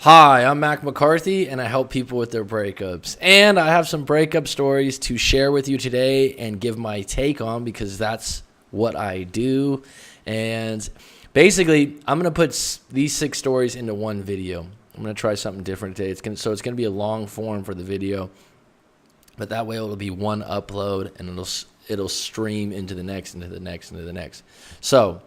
Hi, I'm Mac McCarthy, and I help people with their breakups. And I have some breakup stories to share with you today and give my take on because that's what I do. And basically, I'm going to put these 6 stories into one video. I'm going to try something different today. It's going to be a long form for the video, but that way it'll be one upload, and it'll stream into the next, into the next, into the next. So,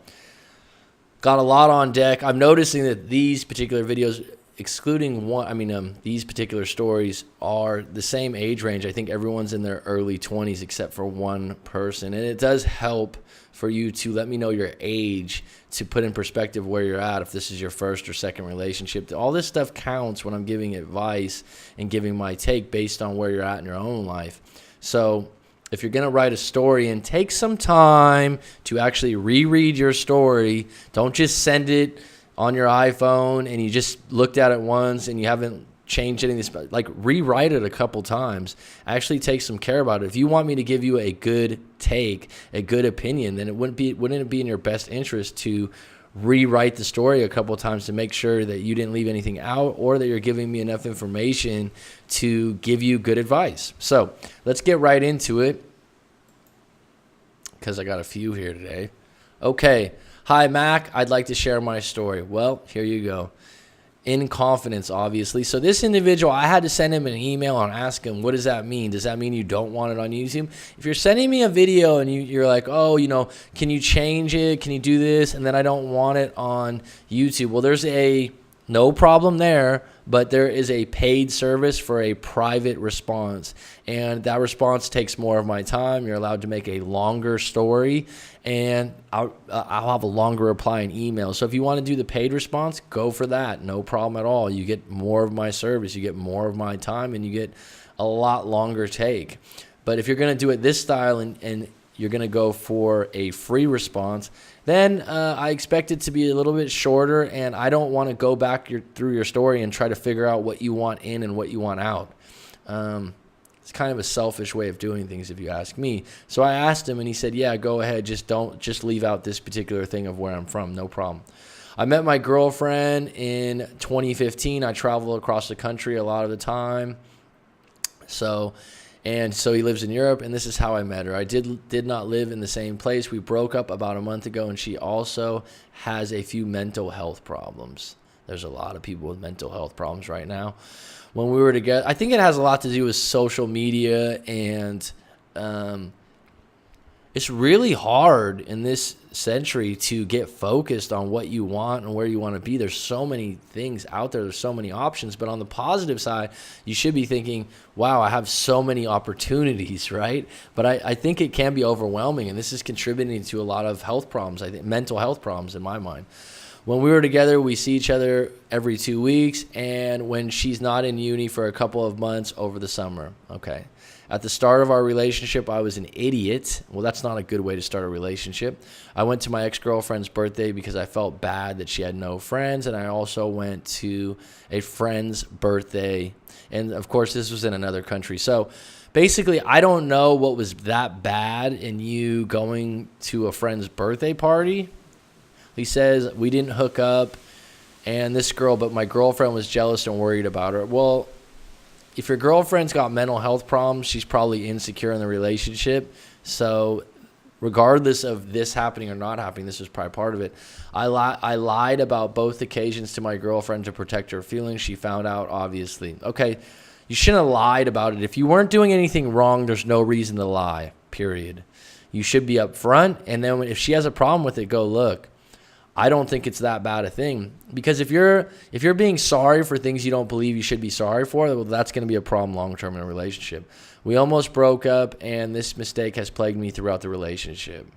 got a lot on deck. I'm noticing that these particular videos, excluding one, these particular stories are the same age range. I think everyone's in their early 20s except for one person. And it does help for you to let me know your age to put in perspective where you're at, if this is your first or second relationship. All this stuff counts when I'm giving advice and giving my take based on where you're at in your own life. So if you're going to write a story, and take some time to actually reread your story, don't just send it on your iPhone and you just looked at it once and you haven't changed anything. Like, rewrite it a couple times. Actually take some care about it. If you want me to give you a good take, a good opinion, then wouldn't it be in your best interest to rewrite the story a couple times to make sure that you didn't leave anything out, or that you're giving me enough information to give you good advice. So let's get right into it, because I got a few here today. Okay. Hi, Mac. I'd like to share my story. Well, here you go. In confidence, obviously. So this individual, I had to send him an email and ask him, what does that mean? Does that mean you don't want it on YouTube? If you're sending me a video and you're like, oh, can you change it? Can you do this? And then I don't want it on YouTube. Well, there's no problem there, but there is a paid service for a private response. And that response takes more of my time. You're allowed to make a longer story, and I'll have a longer reply in email. So if you want to do the paid response, go for that. No problem at all. You get more of my service. You get more of my time, and you get a lot longer take. But if you're going to do it this style and you're going to go for a free response, then I expect it to be a little bit shorter, and I don't want to go back through your story and try to figure out what you want in and what you want out. It's kind of a selfish way of doing things, if you ask me. So I asked him, and he said, yeah, go ahead. Just leave out this particular thing of where I'm from. No problem. I met my girlfriend in 2015. I travel across the country a lot of the time. So he lives in Europe, and this is how I met her. I did not live in the same place. We broke up about a month ago, and she also has a few mental health problems. There's a lot of people with mental health problems right now. When we were together, I think it has a lot to do with social media, and it's really hard in this century to get focused on what you want and where you want to be. There's so many things out there. There's so many options. But on the positive side, you should be thinking, wow, I have so many opportunities, right? But I think it can be overwhelming, and this is contributing to a lot of health problems, I think, mental health problems in my mind. When we were together, we see each other every 2 weeks, and when she's not in uni for a couple of months over the summer. Okay. At the start of our relationship, I was an idiot. Well, that's not a good way to start a relationship. I went to my ex-girlfriend's birthday because I felt bad that she had no friends, and I also went to a friend's birthday, and of course, this was in another country. So basically, I don't know what was that bad in you going to a friend's birthday party. He says we didn't hook up, and but my girlfriend was jealous and worried about her. Well, if your girlfriend's got mental health problems, she's probably insecure in the relationship. So regardless of this happening or not happening, this is probably part of it. I lied about both occasions to my girlfriend to protect her feelings. She found out, obviously. Okay, you shouldn't have lied about it. If you weren't doing anything wrong, there's no reason to lie, period. You should be upfront, and then if she has a problem with it, go, look, I don't think it's that bad a thing. Because if you're being sorry for things you don't believe you should be sorry for, well, that's going to be a problem long-term in a relationship. We almost broke up, and this mistake has plagued me throughout the relationship.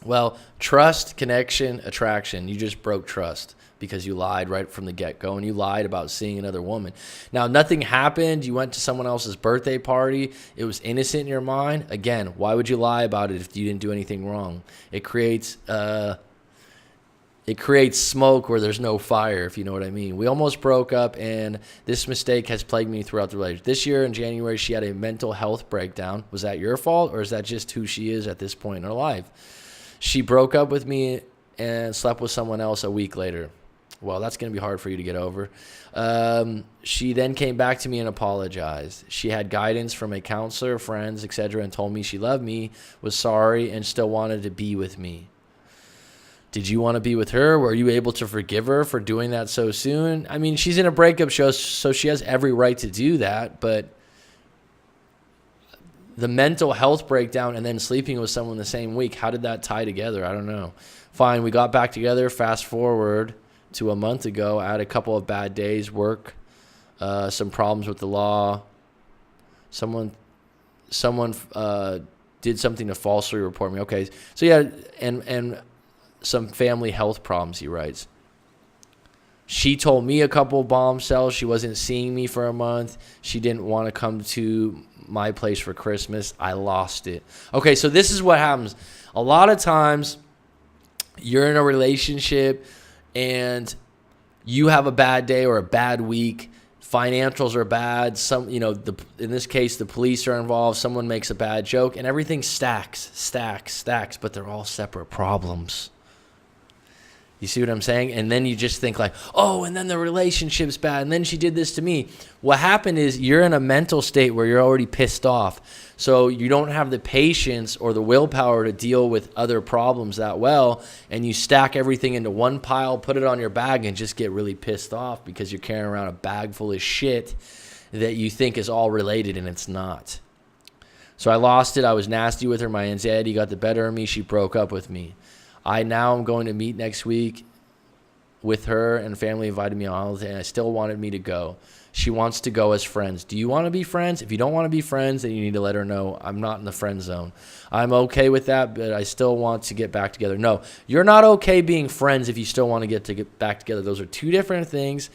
Well, trust, connection, attraction. You just broke trust because you lied right from the get-go, and you lied about seeing another woman. Now, nothing happened. You went to someone else's birthday party. It was innocent in your mind. Again, why would you lie about it if you didn't do anything wrong? It creates smoke where there's no fire, if you know what I mean. We almost broke up, and this mistake has plagued me throughout the relationship. This year in January, she had a mental health breakdown. Was that your fault, or is that just who she is at this point in her life? She broke up with me and slept with someone else a week later. Well, that's going to be hard for you to get over. She then came back to me and apologized. She had guidance from a counselor, friends, etc., and told me she loved me, was sorry, and still wanted to be with me. Did you want to be with her? Were you able to forgive her for doing that so soon? I mean, she's in a breakup show, so she has every right to do that, but the mental health breakdown and then sleeping with someone the same week, how did that tie together? I don't know. Fine, we got back together. Fast forward to a month ago. I had a couple of bad days, work, some problems with the law. Someone did something to falsely report me. Okay, so yeah, and some family health problems, he writes. She told me a couple of bombshells. She wasn't seeing me for a month. She didn't want to come to my place for Christmas. I lost it. Okay, so this is what happens. A lot of times you're in a relationship and you have a bad day or a bad week. Financials are bad. In this case, the police are involved. Someone makes a bad joke and everything stacks, but they're all separate problems. You see what I'm saying? And then you just think like, oh, and then the relationship's bad, and then she did this to me. What happened is you're in a mental state where you're already pissed off. So you don't have the patience or the willpower to deal with other problems that well, and you stack everything into one pile, put it on your bag, and just get really pissed off because you're carrying around a bag full of shit that you think is all related, and it's not. So I lost it. I was nasty with her. My anxiety got the better of me. She broke up with me. I now am going to meet next week with her, and family invited me on holiday, and I still wanted me to go. She wants to go as friends. Do you want to be friends? If you don't want to be friends, then you need to let her know I'm not in the friend zone. I'm okay with that, but I still want to get back together. No, you're not okay being friends if you still want to get back together. Those are two different things.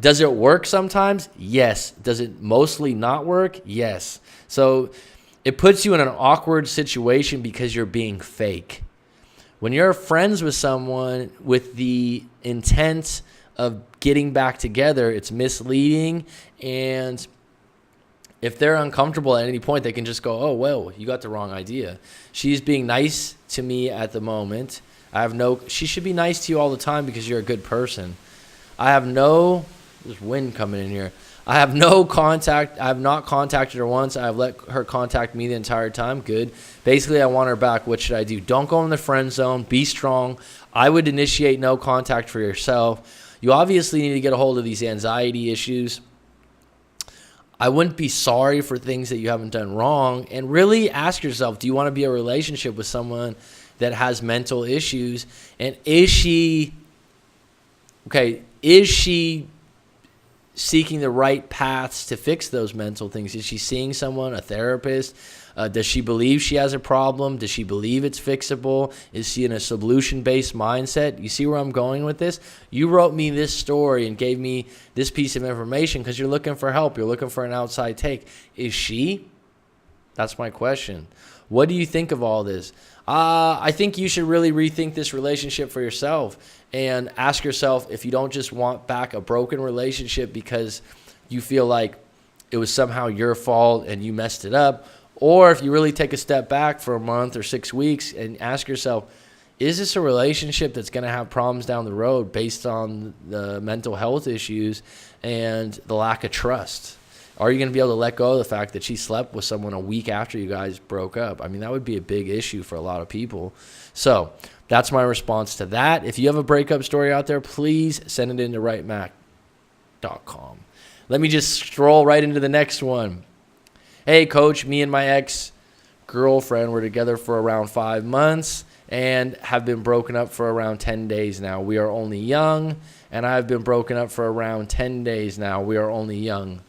Does it work sometimes? Yes. Does it mostly not work? Yes. So it puts you in an awkward situation because you're being fake. When you're friends with someone with the intent of getting back together, it's misleading. And if they're uncomfortable at any point, they can just go, oh, well, you got the wrong idea. She's being nice to me at the moment. She should be nice to you all the time because you're a good person. There's wind coming in here. I have no contact. I have not contacted her once. I have let her contact me the entire time. Good. Basically, I want her back. What should I do? Don't go in the friend zone. Be strong. I would initiate no contact for yourself. You obviously need to get a hold of these anxiety issues. I wouldn't be sorry for things that you haven't done wrong. And really ask yourself, do you want to be in a relationship with someone that has mental issues? And is she seeking the right paths to fix those mental things? Is she seeing someone, a therapist? Does she believe she has a problem? Does she believe it's fixable? Is she in a solution-based mindset? You see where I'm going with this? You wrote me this story and gave me this piece of information because you're looking for help. You're looking for an outside take. Is she? That's my question. What do you think of all this? I think you should really rethink this relationship for yourself and ask yourself if you don't just want back a broken relationship because you feel like it was somehow your fault and you messed it up, or if you really take a step back for a month or 6 weeks and ask yourself, is this a relationship that's going to have problems down the road based on the mental health issues and the lack of trust? Are you going to be able to let go of the fact that she slept with someone a week after you guys broke up? I mean, that would be a big issue for a lot of people. So that's my response to that. If you have a breakup story out there, please send it in to writemac.com. Let me just stroll right into the next one. Hey, coach, me and my ex-girlfriend were together for around 5 months and have been broken up for around 10 days now. We are only young, and I've been broken up for around 10 days now. We are only young.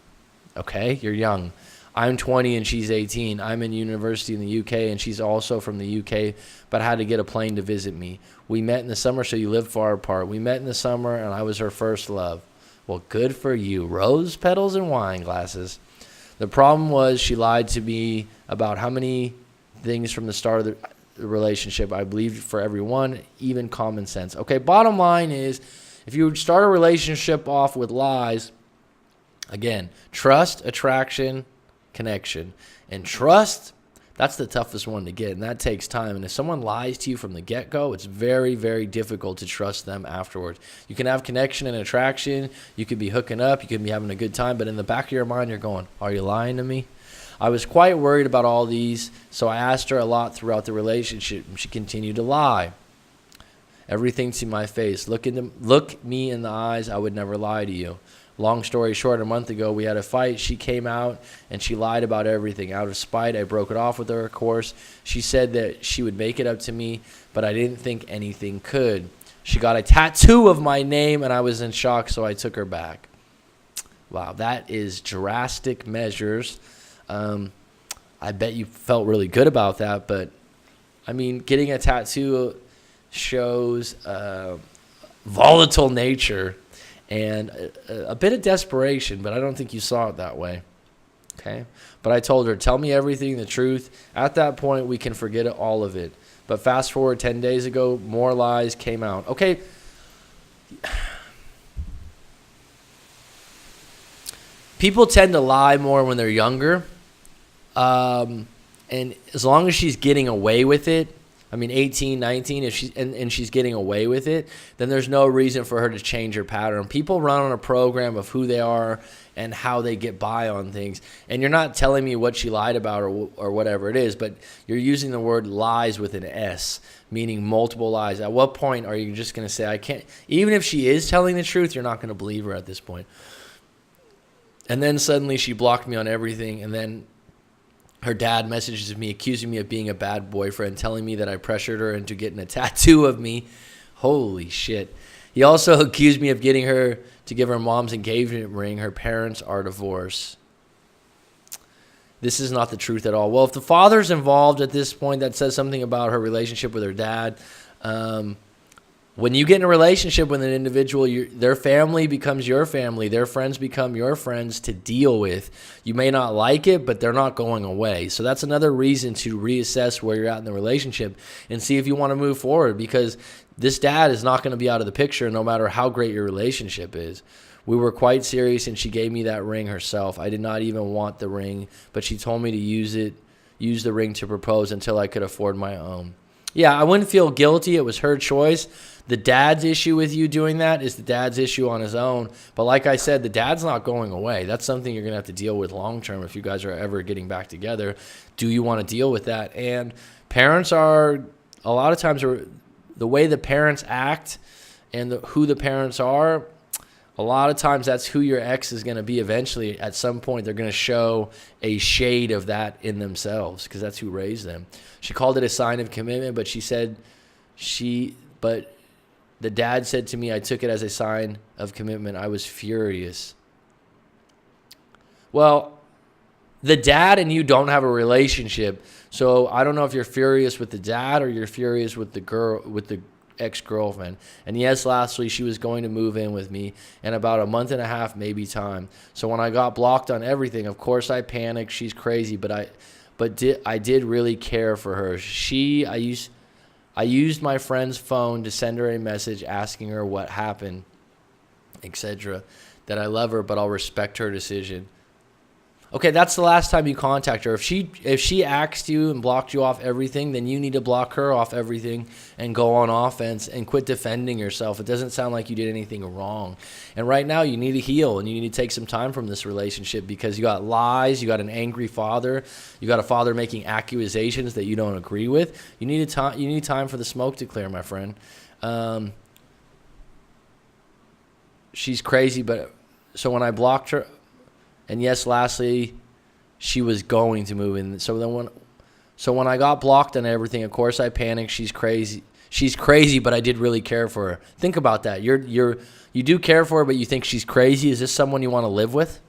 Okay, you're young. I'm 20 and she's 18. I'm in university in the UK and she's also from the UK, but I had to get a plane to visit me. We met in the summer, so you live far apart. We met in the summer and I was her first love. Well, good for you. Rose petals and wine glasses. The problem was she lied to me about how many things from the start of the relationship. I believed for everyone, even common sense. Okay, bottom line is if you start a relationship off with lies, again, trust, attraction, connection. And trust That's the toughest one to get, and that takes time. And if someone lies to you from the get-go, it's very, very difficult to trust them afterwards. You can have connection and attraction. You could be hooking up. You could be having a good time. But in the back of your mind, you're going, are you lying to me? I was quite worried about all these, so I asked her a lot throughout the relationship. She continued to lie. Everything to my face. Look me in the eyes. I would never lie to you. Long story short, a month ago, we had a fight. She came out, and she lied about everything. Out of spite, I broke it off with her, of course. She said that she would make it up to me, but I didn't think anything could. She got a tattoo of my name, and I was in shock, so I took her back. Wow, that is drastic measures. I bet you felt really good about that, but, I mean, getting a tattoo shows volatile nature and a bit of desperation, but I don't think you saw it that way, okay? But I told her, tell me everything, the truth. At that point, we can forget all of it. But fast forward 10 days ago, more lies came out. Okay, people tend to lie more when they're younger, and as long as she's getting away with it, I mean, 18, 19, if she's getting away with it, then there's no reason for her to change her pattern. People run on a program of who they are and how they get by on things. And you're not telling me what she lied about or whatever it is, but you're using the word lies with an S, meaning multiple lies. At what point are you just going to say, I can't, even if she is telling the truth, you're not going to believe her at this point. And then suddenly she blocked me on everything, and then her dad messages me accusing me of being a bad boyfriend, telling me that I pressured her into getting a tattoo of me. Holy shit. He also accused me of getting her to give her mom's engagement ring. Her parents are divorced. This is not the truth at all. Well, if the father's involved at this point, that says something about her relationship with her dad. When you get in a relationship with an individual, their family becomes your family. Their friends become your friends to deal with. You may not like it, but they're not going away. So that's another reason to reassess where you're at in the relationship and see if you want to move forward, because this dad is not going to be out of the picture no matter how great your relationship is. We were quite serious, and she gave me that ring herself. I did not even want the ring, but she told me to use the ring to propose until I could afford my own. Yeah, I wouldn't feel guilty. It was her choice. The dad's issue with you doing that is the dad's issue on his own. But like I said, the dad's not going away. That's something you're going to have to deal with long term if you guys are ever getting back together. Do you want to deal with that? And parents are, a lot of times, the way the parents act and who the parents are, a lot of times that's who your ex is going to be eventually. At some point, they're going to show a shade of that in themselves because that's who raised them. She called it a sign of commitment, but but the dad said to me, I took it as a sign of commitment. I was furious. Well, the dad and you don't have a relationship, so I don't know if you're furious with the dad or you're furious with the girl, with the ex-girlfriend. And yes, lastly, she was going to move in with me in about a month and a half, maybe time. So when I got blocked on everything, of course I panicked. She's crazy, but I did really care for her. I used my friend's phone to send her a message asking her what happened, etc. That I love her, but I'll respect her decision. Okay, that's the last time you contact her. If she axed you and blocked you off everything, then you need to block her off everything and go on offense and quit defending yourself. It doesn't sound like you did anything wrong. And right now you need to heal and you need to take some time from this relationship because you got lies, you got an angry father, you got a father making accusations that you don't agree with. You need time for the smoke to clear, my friend. She's crazy, but so when I blocked her. And yes, lastly, she was going to move in. So when I got blocked and everything, of course I panicked. She's crazy, but I did really care for her. Think about that. You do care for her, but you think she's crazy. Is this someone you want to live with?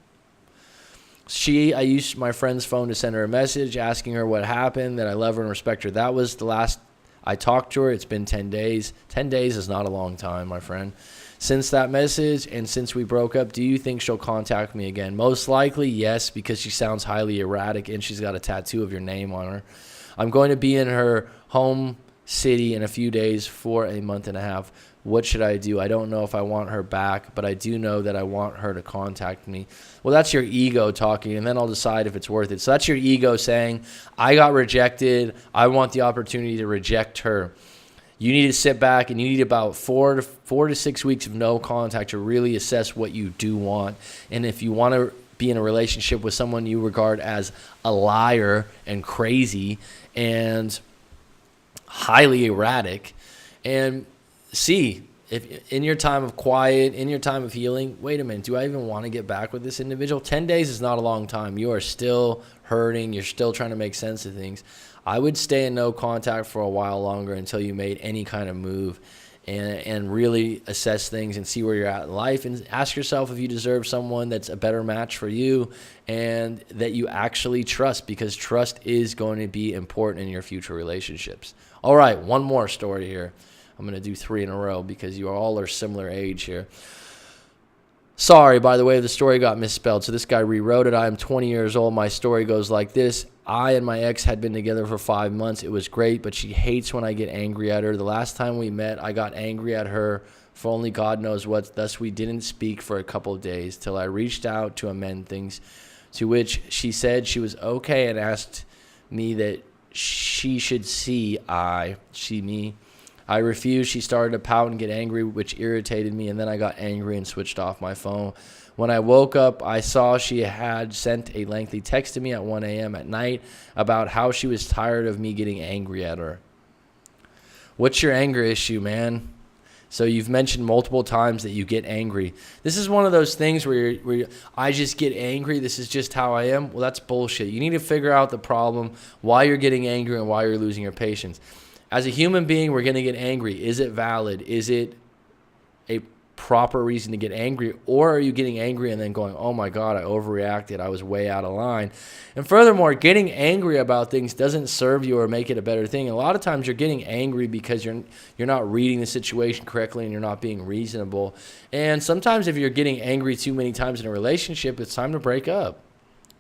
I used my friend's phone to send her a message asking her what happened, that I love her and respect her. That was the last I talked to her. It's been 10 days. 10 days is not a long time, my friend. Since that message and since we broke up, do you think she'll contact me again? Most likely, yes, because she sounds highly erratic and she's got a tattoo of your name on her. I'm going to be in her home city in a few days for a month and a half. What should I do? I don't know if I want her back, but I do know that I want her to contact me. Well, that's your ego talking, and then I'll decide if it's worth it. So that's your ego saying, I got rejected. I want the opportunity to reject her. You need to sit back, and you need about 4 to 6 weeks of no contact to really assess what you do want. And if you want to be in a relationship with someone you regard as a liar and crazy and highly erratic, and see if in your time of quiet, in your time of healing, wait a minute, do I even want to get back with this individual? 10 days is not a long time. You are still hurting. You're still trying to make sense of things. I would stay in no contact for a while longer until you made any kind of move, and really assess things and see where you're at in life, and ask yourself if you deserve someone that's a better match for you and that you actually trust, because trust is going to be important in your future relationships. All right, one more story here. I'm going to do 3 in a row because you all are similar age here. Sorry, by the way, the story got misspelled. So this guy rewrote it. I am 20 years old. My story goes like this. I and my ex had been together for 5 months. It was great, but she hates when I get angry at her. The last time we met, I got angry at her for only God knows what. Thus, we didn't speak for a couple of days till I reached out to amend things, to which she said she was okay and asked me that she should see me. I refused. She started to pout and get angry, which irritated me, and then I got angry and switched off my phone. When I woke up, I saw she had sent a lengthy text to me at 1 a.m. at night about how she was tired of me getting angry at her. What's your anger issue, man? So you've mentioned multiple times that you get angry. This is one of those things where I just get angry. This is just how I am. Well, that's bullshit. You need to figure out the problem, why you're getting angry and why you're losing your patience. As a human being, we're going to get angry. Is it valid? Is it a proper reason to get angry? Or are you getting angry and then going, oh my God, I overreacted. I was way out of line. And furthermore, getting angry about things doesn't serve you or make it a better thing. And a lot of times you're getting angry because you're not reading the situation correctly and you're not being reasonable. And sometimes if you're getting angry too many times in a relationship, it's time to break up.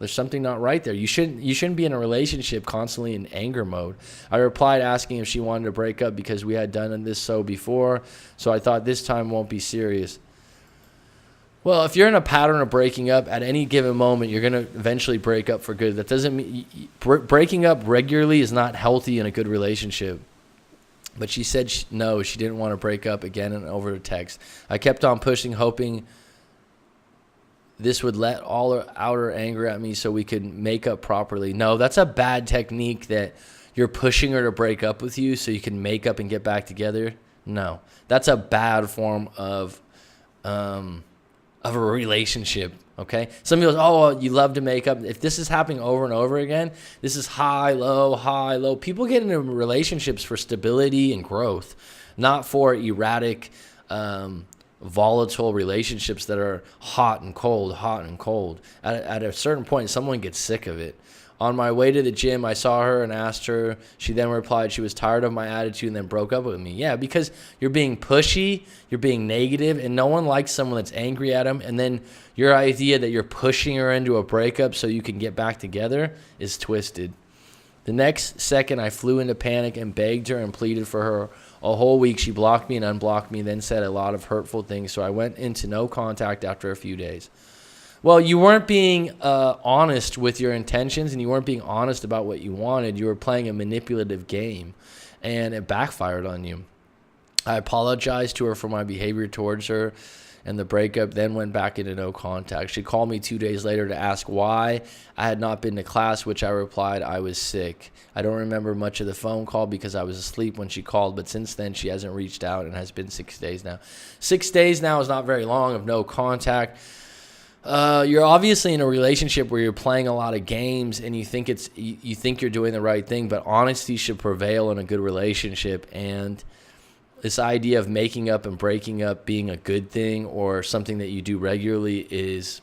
There's something not right there. You shouldn't be in a relationship constantly in anger mode. I replied asking if she wanted to break up because we had done this before, so I thought this time won't be serious. Well, if you're in a pattern of breaking up at any given moment, you're going to eventually break up for good. That doesn't mean breaking up regularly is not healthy in a good relationship. But she said no, she didn't want to break up again and over the text. I kept on pushing, hoping this would let all out her anger at me so we could make up properly. No, that's a bad technique, that you're pushing her to break up with you so you can make up and get back together. No, that's a bad form of a relationship, okay? Some people go, oh, you love to make up. If this is happening over and over again, this is high, low, high, low. People get into relationships for stability and growth, not for erratic, volatile relationships that are hot and cold, hot and cold. At a certain point, someone gets sick of it. On my way to the gym, I saw her and asked her. She then replied she was tired of my attitude and then broke up with me. Yeah, because you're being pushy, you're being negative, and no one likes someone that's angry at them. And then your idea that you're pushing her into a breakup so you can get back together is twisted. The next second, I flew into panic and begged her and pleaded for her. A whole week, she blocked me and unblocked me, then said a lot of hurtful things, so I went into no contact after a few days. Well, you weren't being honest with your intentions, and you weren't being honest about what you wanted. You were playing a manipulative game, and it backfired on you. I apologized to her for my behavior towards her, and the breakup then went back into no contact. She called me 2 days later to ask why I had not been to class, which I replied I was sick. I don't remember much of the phone call because I was asleep when she called, but since then she hasn't reached out, and has been 6 days now. 6 days now is not very long of no contact. You're obviously in a relationship where you're playing a lot of games, and you think you're doing the right thing, but honesty should prevail in a good relationship. And this idea of making up and breaking up being a good thing or something that you do regularly is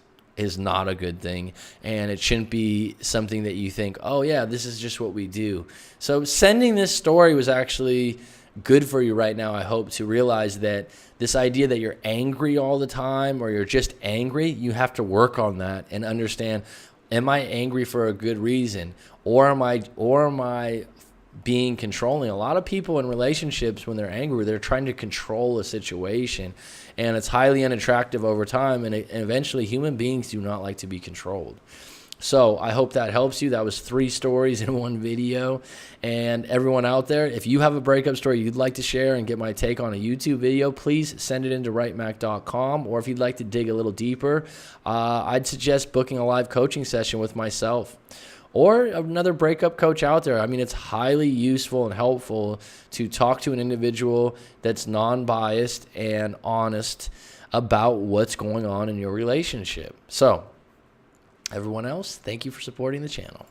not a good thing, and it shouldn't be something that you think, oh yeah, this is just what we do. So sending this story was actually good for you right now, I hope, to realize that this idea that you're angry all the time or you're just angry, you have to work on that and understand, am I angry for a good reason, or am I being controlling. A lot of people in relationships, when they're angry, they're trying to control a situation, and it's highly unattractive over time, and eventually human beings do not like to be controlled. So I hope that helps you. That was 3 stories in one video. And everyone out there, if you have a breakup story you'd like to share and get my take on a YouTube video, please send it into writemac.com. Or if you'd like to dig a little deeper, I'd suggest booking a live coaching session with myself or another breakup coach out there. I mean, it's highly useful and helpful to talk to an individual that's non-biased and honest about what's going on in your relationship. So everyone else, thank you for supporting the channel.